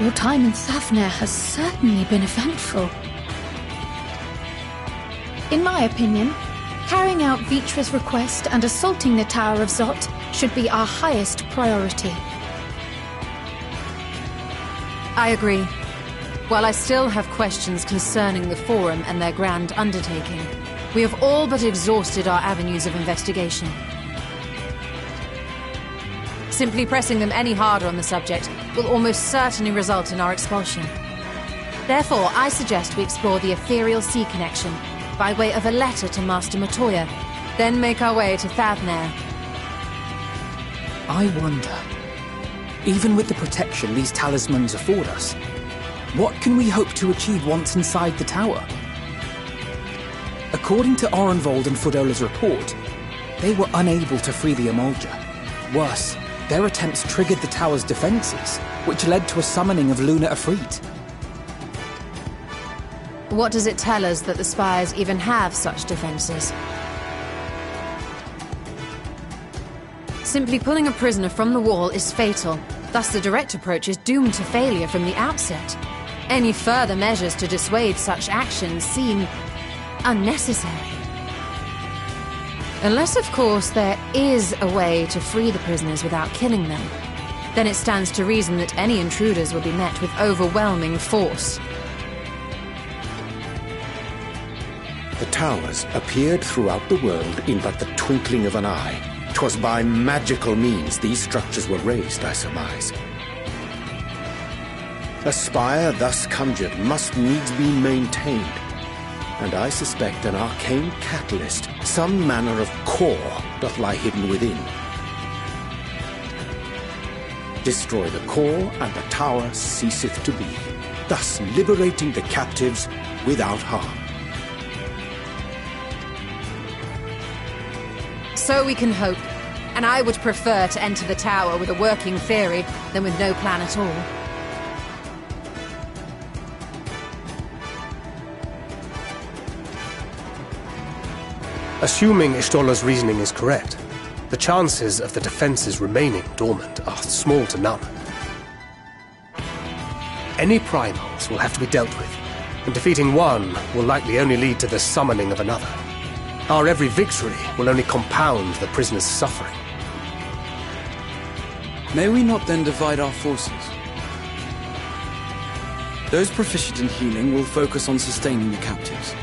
Your time in Thavnair has certainly been eventful. In my opinion, carrying out Vitra's request and assaulting the Tower of Zot should be our highest priority. I agree. While I still have questions concerning the Forum and their grand undertaking, we have all but exhausted our avenues of investigation. Simply pressing them any harder on the subject will almost certainly result in our expulsion. Therefore, I suggest we explore the ethereal sea connection by way of a letter to Master Matoya, then make our way to Thavnair. I wonder, even with the protection these talismans afford us, what can we hope to achieve once inside the tower? According to Orenvold and Fodola's report, they were unable to free the Emulger. Worse, their attempts triggered the tower's defenses, which led to a summoning of Luna Ifrit. What does it tell us that the Spires even have such defenses? Simply pulling a prisoner from the wall is fatal. Thus the direct approach is doomed to failure from the outset. Any further measures to dissuade such actions seem unnecessary. Unless, of course, there is a way to free the prisoners without killing them. Then it stands to reason that any intruders will be met with overwhelming force. The towers appeared throughout the world in but the twinkling of an eye. 'Twas by magical means these structures were raised, I surmise. A spire thus conjured must needs be maintained, and I suspect an arcane catalyst, some manner of core, doth lie hidden within. Destroy the core, and the tower ceaseth to be, thus liberating the captives without harm. So we can hope, and I would prefer to enter the tower with a working theory than with no plan at all. Assuming Ishtola's reasoning is correct, the chances of the defenses remaining dormant are small to none. Any primals will have to be dealt with, and defeating one will likely only lead to the summoning of another. Our every victory will only compound the prisoner's suffering. May we not then divide our forces? Those proficient in healing will focus on sustaining the captives.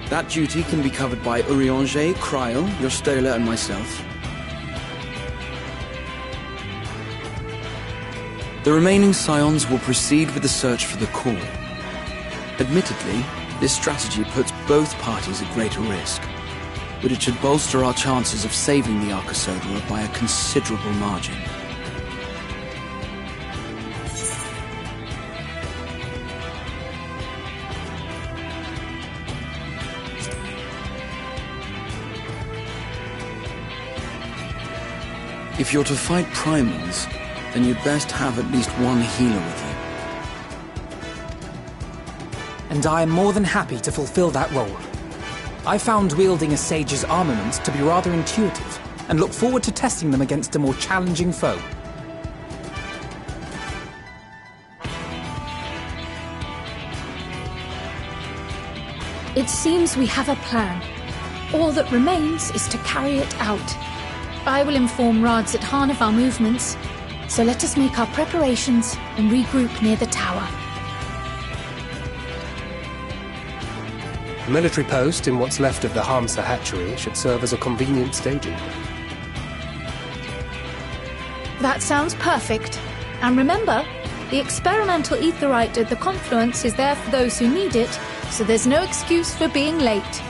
That duty can be covered by Urianger, Kryl, Yostola, and myself. The remaining Scions will proceed with the search for the core. Admittedly, this strategy puts both parties at greater risk, but it should bolster our chances of saving the Arcosodra by a considerable margin. If you're to fight primals, then you'd best have at least one healer with you. And I am more than happy to fulfill that role. I found wielding a sage's armaments to be rather intuitive, and look forward to testing them against a more challenging foe. It seems we have a plan. All that remains is to carry it out. I will inform Rads at Han of our movements, so let us make our preparations and regroup near the tower. A military post in what's left of the Hamsa hatchery should serve as a convenient staging. That sounds perfect. And remember, the experimental aetherite at the confluence is there for those who need it, so there's no excuse for being late.